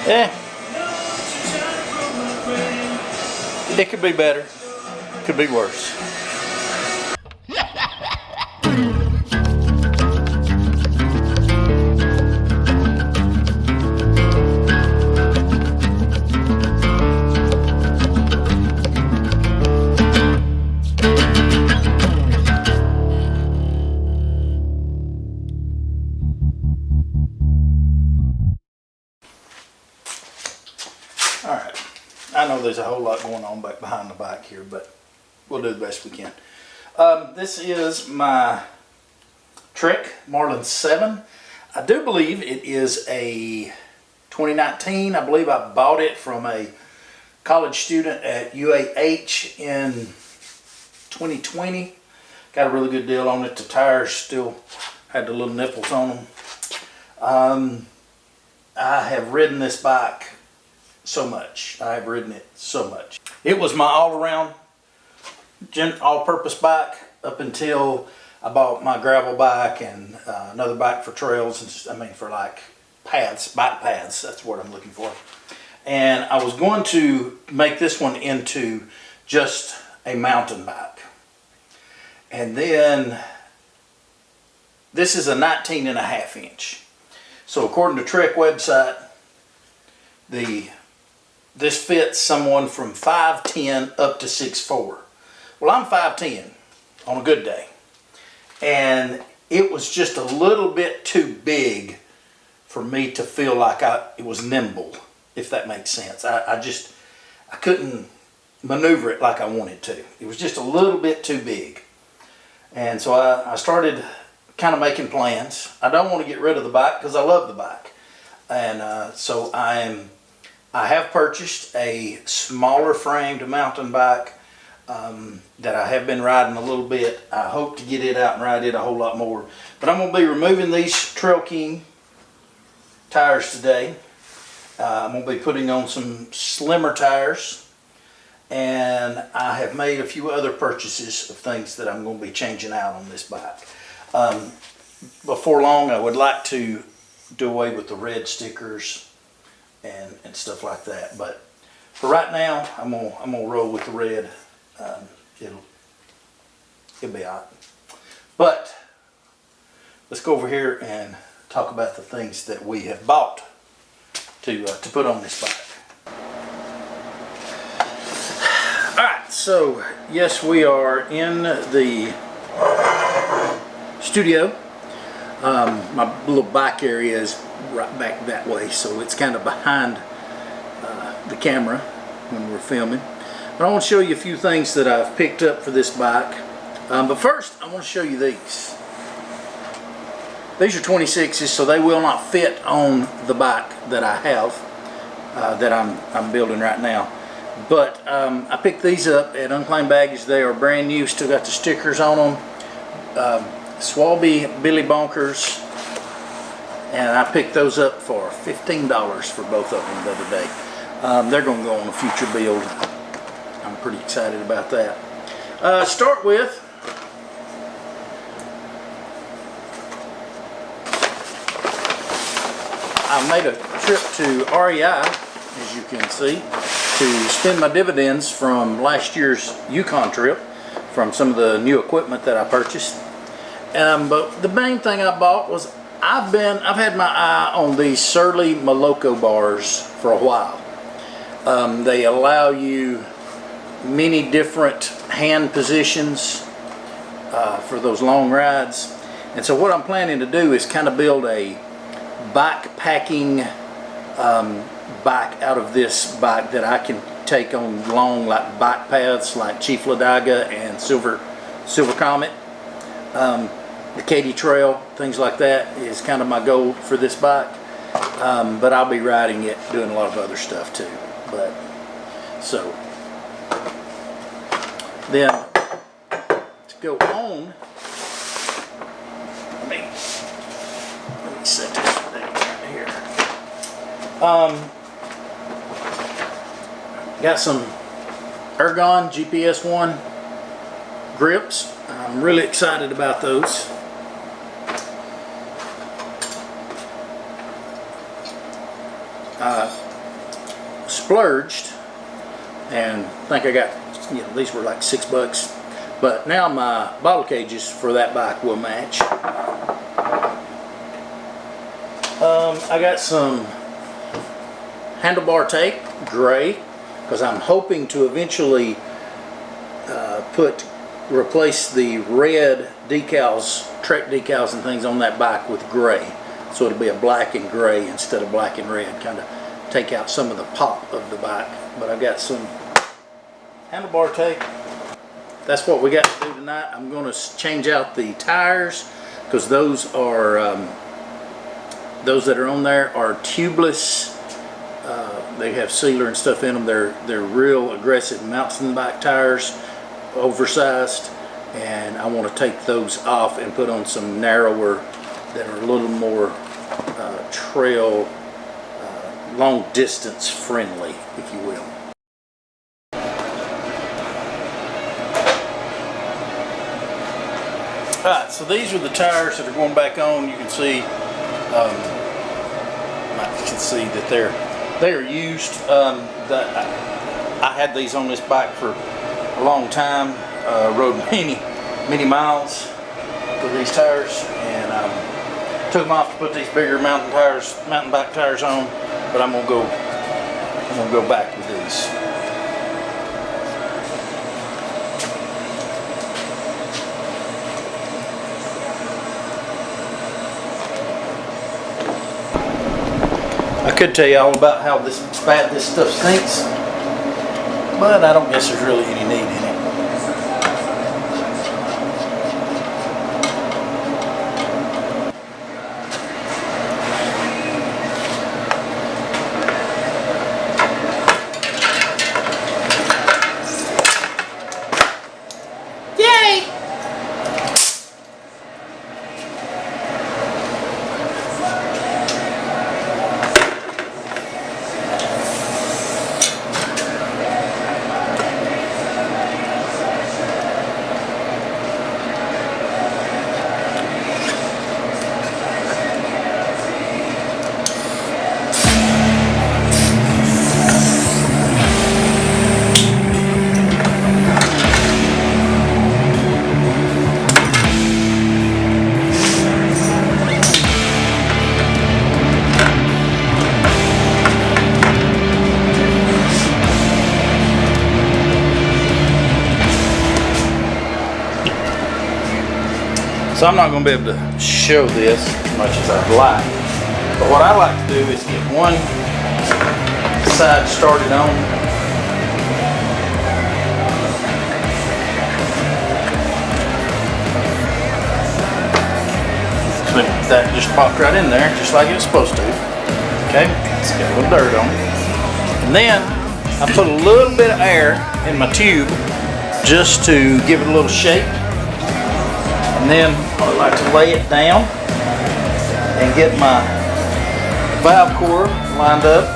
Eh, it could be better, could be worse. Alright, I know there's a whole lot going on back behind the bike here, but we'll do the best we can. This is my Trek Marlin 7. I do believe it is a 2019. I believe I bought it from a college student at UAH in 2020. Got a really good deal on it. The tires still had the little nipples on them. I have ridden this bike so much. I have ridden it so much. It was my all-around, all-purpose bike up until I bought my gravel bike and another bike for trails. I mean, for like paths, bike paths. That's what I'm looking for. And I was going to make this one into just a mountain bike. And then this is a 19.5 inch. So according to Trek website, this fits someone from 5'10" up to 6'4". Well, I'm 5'10" on a good day. And it was just a little bit too big for me to feel like it was nimble, if that makes sense. I couldn't maneuver it like I wanted to. It was just a little bit too big. And so I started kind of making plans. I don't want to get rid of the bike because I love the bike. And so I have purchased a smaller framed mountain bike that I have been riding a little bit. I hope to get it out and ride it a whole lot more. But I'm going to be removing these Trail King tires today. I'm going to be putting on some slimmer tires. And I have made a few other purchases of things that I'm going to be changing out on this bike. Before long, I would like to do away with the red stickers and stuff like that. But for right now, I'm gonna roll with the red. It'll be alright. But let's go over here and talk about the things that we have bought to put on this bike. Alright, so yes, we are in the studio. My little bike area is right back that way, so it's kind of behind the camera when we're filming. But I want to show you a few things that I've picked up for this bike. But first, I want to show you these. These are 26s, so they will not fit on the bike that I have, that I'm building right now. But I picked these up at Unclaimed Baggage. They are brand new, still got the stickers on them. Swalby Billy Bonkers, and I picked those up for $15 for both of them the other day. They're going to go on a future build. I'm pretty excited about that. Start with I made a trip to REI, as you can see, to spend my dividends from last year's Yukon trip, from some of the new equipment that I purchased. But the main thing I bought was I've had my eye on these Surly Moloko bars for a while. They allow you many different hand positions for those long rides. And so what I'm planning to do is kind of build a bikepacking bike out of this bike that I can take on long like bike paths like Chief Ladaga and Silver Comet. The Katy Trail, things like that is kind of my goal for this bike. But I'll be riding it, doing a lot of other stuff too. But so then to go on, let me set this thing right here. Got some Ergon GPS 1 grips. I'm really excited about those. splurged, and I think I got, these were like $6. But now my bottle cages for that bike will match. I got some handlebar tape, gray, because I'm hoping to eventually replace the red decals, Trek decals and things on that bike with gray. So it'll be a black and gray instead of black and red, kind of take out some of the pop of the bike. But I've got some handlebar tape. That's what we got to do tonight. I'm going to change out the tires, because those that are on there are tubeless. They have sealer and stuff in them. They're real aggressive mountain bike tires, oversized, and I want to take those off and put on some narrower that are a little more trail, long distance friendly, if you will. Alright, so these are the tires that are going back on. You can see, that they're used. I had these on this bike for a long time. Rode many miles with these tires, and took them off to put these bigger mountain bike tires on. But I'm gonna go back with these. I could tell you all about how bad this stuff stinks, but I don't guess there's really any need in it. So I'm not going to be able to show this as much as I'd like, but what I like to do is get one side started on, so that just popped right in there just like it's supposed to. Okay, it's got a little dirt on it, and then I put a little bit of air in my tube just to give it a little shape. And then I like to lay it down and get my valve core lined up.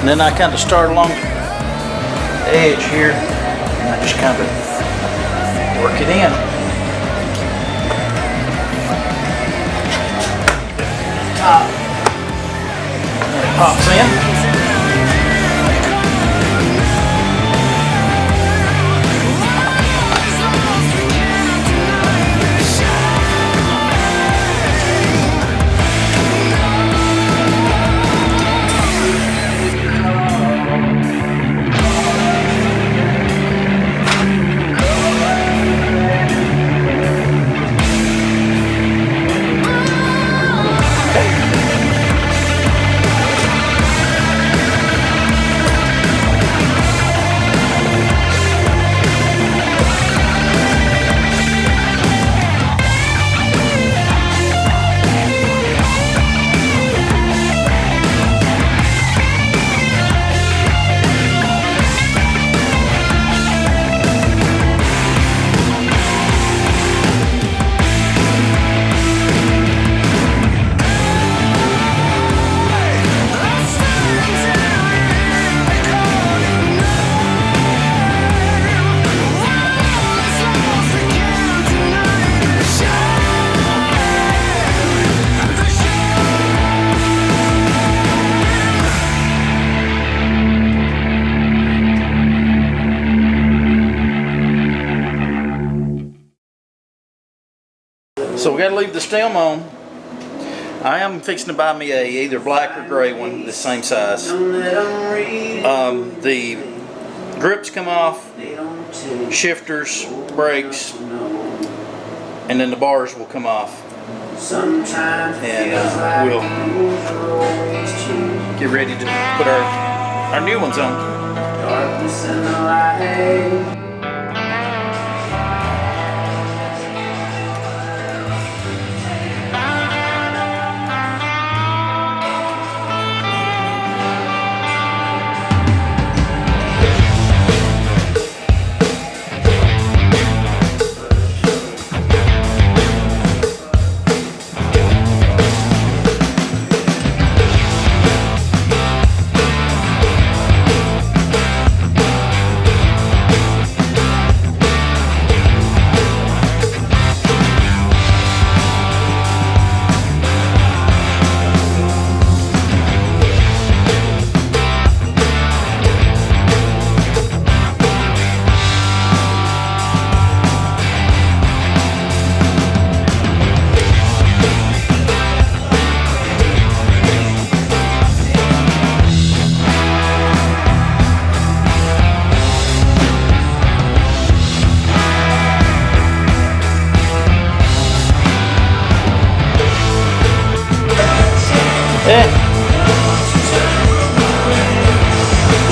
And then I kind of start along the edge here, and I just kind of work it in. Top. And it pops in. So we got to leave the stem on. I am fixing to buy me a either black or gray one, the same size. The grips come off, shifters, brakes, and then the bars will come off. And we'll get ready to put our new ones on. Darkness and the light.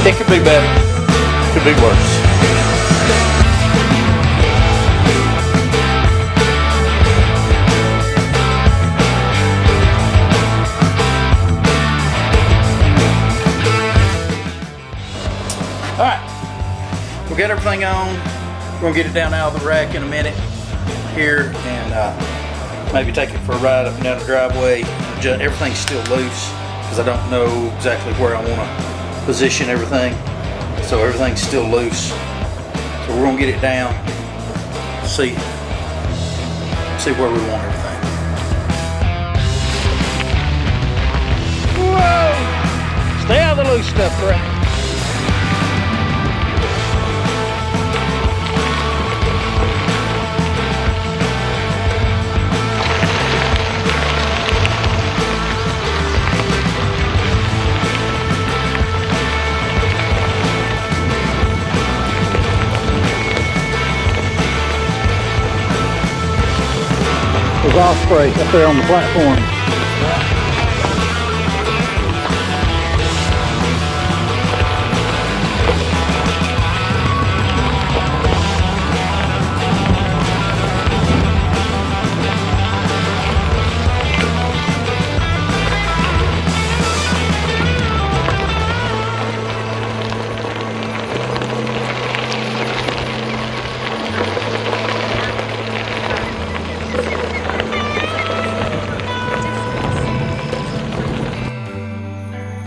It could be better. Could be worse. All right, we'll get everything on. We're gonna get it down out of the rack in a minute here, and maybe take it for a ride up and down the driveway. Everything's still loose because I don't know exactly where I want to position everything, so everything's still loose. So we're gonna get it down, see where we want everything. Whoa! Stay out of the loose stuff, right? Exhaust spray up there on the platform.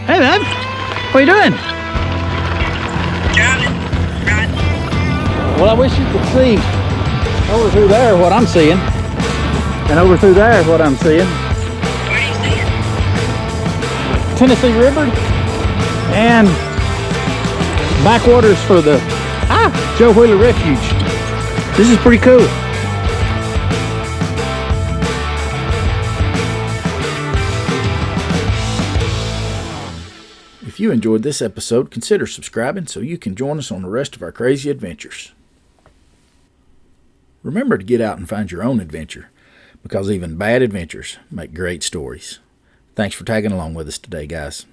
Hey, man. What are you doing? Driving. Well, I wish you could see over through there what I'm seeing. And over through there what I'm seeing. What are you seeing? Tennessee River and backwaters for the Joe Wheeler Refuge. This is pretty cool. If you enjoyed this episode, consider subscribing so you can join us on the rest of our crazy adventures. Remember to get out and find your own adventure, because even bad adventures make great stories. Thanks for tagging along with us today, guys.